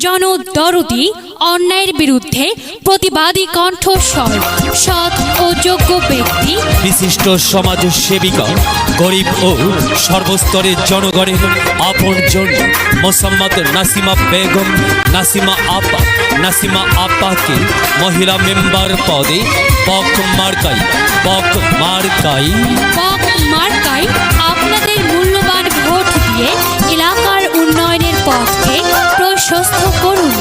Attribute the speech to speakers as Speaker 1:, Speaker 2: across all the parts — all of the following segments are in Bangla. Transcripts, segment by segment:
Speaker 1: জনদরদি, অন্যায়ের বিরুদ্ধে প্রতিবাদী কণ্ঠস্বর, সৎ ও যোগ্য ব্যক্তি,
Speaker 2: বিশিষ্ট সমাজ সেবিকা, গরিব ও সর্বস্তরের জনগণের আপনজন মোসাম্মদ নাসিমা বেগম নাসিমা আপাকে মহিলা মেম্বার পদে বক মার্কাই
Speaker 1: আপনাদের মূল্যবান ভোট দিয়ে এলাকার উন্নয়নের পথকে প্রশস্ত করুন।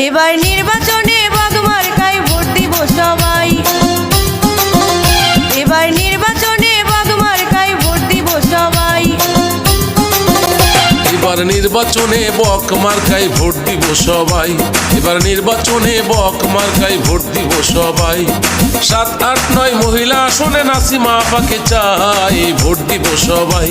Speaker 3: এবার নির্বাচনে বক মার্কায় ভোট দিব সবাই। এবার নির্বাচনে বক মার্কায় ভোট দিব সবাই।
Speaker 4: এবার নির্বাচনে বক মার্কায় ভোট দিব সবাই। এবার নির্বাচনে বক মার্কায় ভোট দিব সবাই। 7, 8, 9 মহিলা আসনে নাসিমা আপাকে চাই, ভোট দিব সবাই।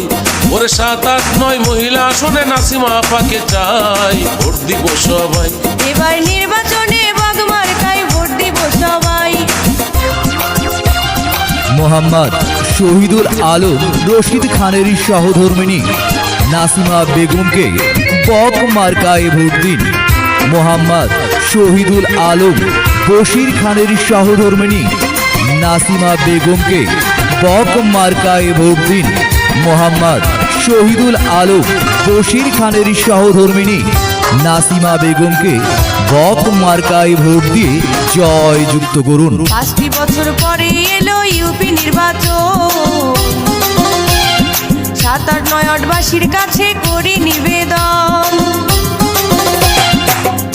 Speaker 4: ওরে 7, 8, 9 মহিলা আসনে নাসিমা আপাকে চাই, ভোট দিব সবাই।
Speaker 3: এবার নির্বাচনে বক মার্কায় ভোট দিব সবাই।
Speaker 5: মোহাম্মদ শহীদুল আলম রশিদ খানের সহধর্মিণী নাসিমা বেগমকে বক মার্কায় ভোট দিন। মোহাম্মদ শহীদুল আলম বশির খানের সহধর্মিণী নাসিমা বেগমকে বক মার্কায় ভোট দিন। মোহাম্মদ শহীদুল আলম বশির খানের সহধর্মিণী নাসিমা বেগমকে বক মার্কায় ভোট দিয়ে জয়যুক্ত করুন।
Speaker 3: 5টি বছর পরে এলো ইউপি নির্বাচন, 7, 8, 9 ওয়ার্ডবাসীর কাছে করি নিবেদন।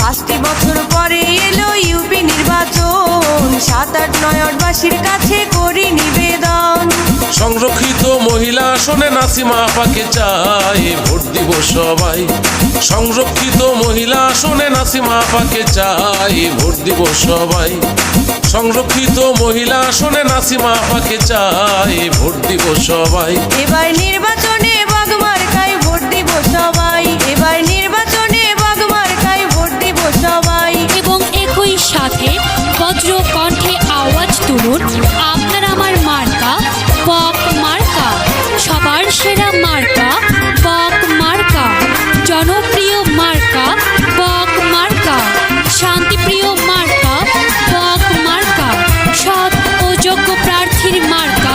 Speaker 3: 5টি বছর পরে এলো ইউপি নির্বাচন, 7, 8, 9 ওয়ার্ডবাসীর কাছে করি নিবেদন।
Speaker 4: সংরক্ষিত মহিলা আসনে নাসিমা আপাকে চাই, ভোট দিব সবাই। সংরক্ষিত মহিলা আসনে নাসিমা আপাকে চাই, ভোট দিব সবাই। সংরক্ষিত মহিলা আসনে নাসিমা আপাকে চাই, ভোট দিব সবাই।
Speaker 3: এবার নির্বাচনে বক মার্কায় ভোট দিব সবাই। এবার নির্বাচনে বক মার্কায় ভোট দিব সবাই।
Speaker 1: এবং একই সাথে বজ্র কণ্ঠে আওয়াজ তুলুন, আপনার আমার মার্কা বক মার্কা, সবার সেরা মার্কা বক মার্কা, জনপ্রিয় মার্কা বক মার্কা, শান্তিপ্রিয় মার্কা বক মার্কা, সৎ ও যোগ্য প্রার্থীর মার্কা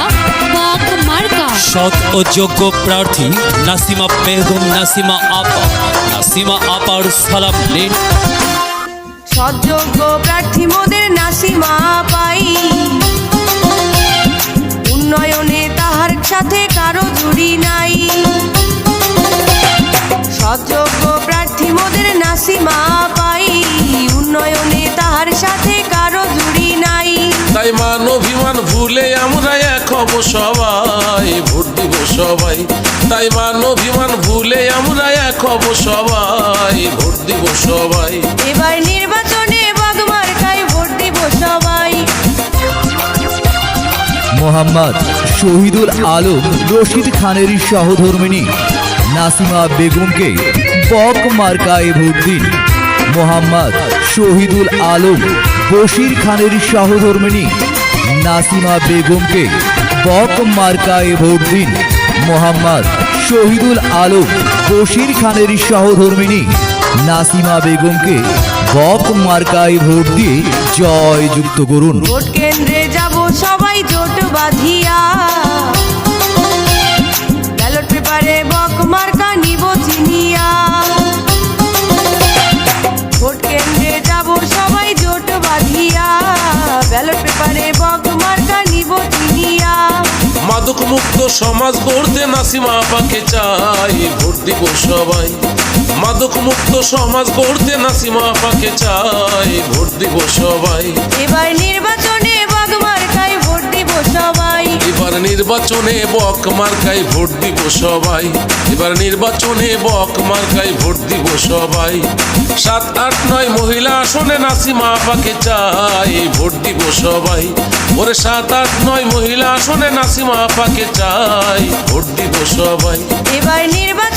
Speaker 1: বক মার্কা।
Speaker 2: সৎ ও যোগ্য প্রার্থী নাসিমা বেগম নাসিমা আপার সালাম নিন।
Speaker 3: সৎযোগ্য প্রার্থী মোদের নাসিমা পাই, উন্নয়নে তাহার সাথে কারো জুড়ি নাই। সৎযোগ্য প্রার্থী মোদের নাসিমা পাই, উন্নয়নে তাহার সাথে কারো জুড়ি নাই।
Speaker 4: তাই মান অভিমান ভুলে আমরা এক হব সবাই, ভোট দিব সবাই। তাই মান অভিমান ভুলে আমরা এক হব সবাই, ভোট দিব সবাই।
Speaker 3: এবার নির্বাচনে বক মার্কায় ভোট দিব সবাই।
Speaker 5: মোহাম্মদ শহীদুল আলম রশিদ খানের সহধর্মিণী নাসিমা বেগমকে বক মার্কায় ভোট দিন। মোহাম্মদ শহীদুল আলম বশির খানের সহধর্মিণী নাসিমা বেগমকে বক মার্কায় ভোট দিন। মোহাম্মদ শহীদুল আলম বশির খানের সহধর্মিণী নাসিমা বেগমকে বক মার্কায় ভোট দিয়ে জয়যুক্ত করুন।
Speaker 3: ভোট কেন্দ্রে যাব সবাই জোট বাঁধিয়া, ব্যালট পেপারে বক মার্কা নিব চিনিয়া। ভোট কেন্দ্রে যাব সবাই জোট বাঁধিয়া, ব্যালট পেপারে বক মার্কা নিব চিনিয়া।
Speaker 4: মাদক মুক্ত সমাজ গড়তে নাসিমা আপাকে চাই, ভোট দিব সবাই। মাদক মুক্ত সমাজ গড়তে নাসিমা আপাকে চাই, ভোট দিব সবাই।
Speaker 3: এবার নির্বাচনে বক মার্কায় ভোট দিব সবাই।
Speaker 4: এবার নির্বাচনে বক মার্কায় ভোট দিব সবাই। এবার নির্বাচনে বক মার্কায় ভোট দিব সবাই। 7, 8, 9 মহিলা আসনে নাসিমা আপাকে চাই, ভোট দিব সবাই। ওরে 7, 8, 9 মহিলা আসনে নাসিমা আপাকে চাই, ভোট দিব সবাই।
Speaker 3: এবার নির্বাচনে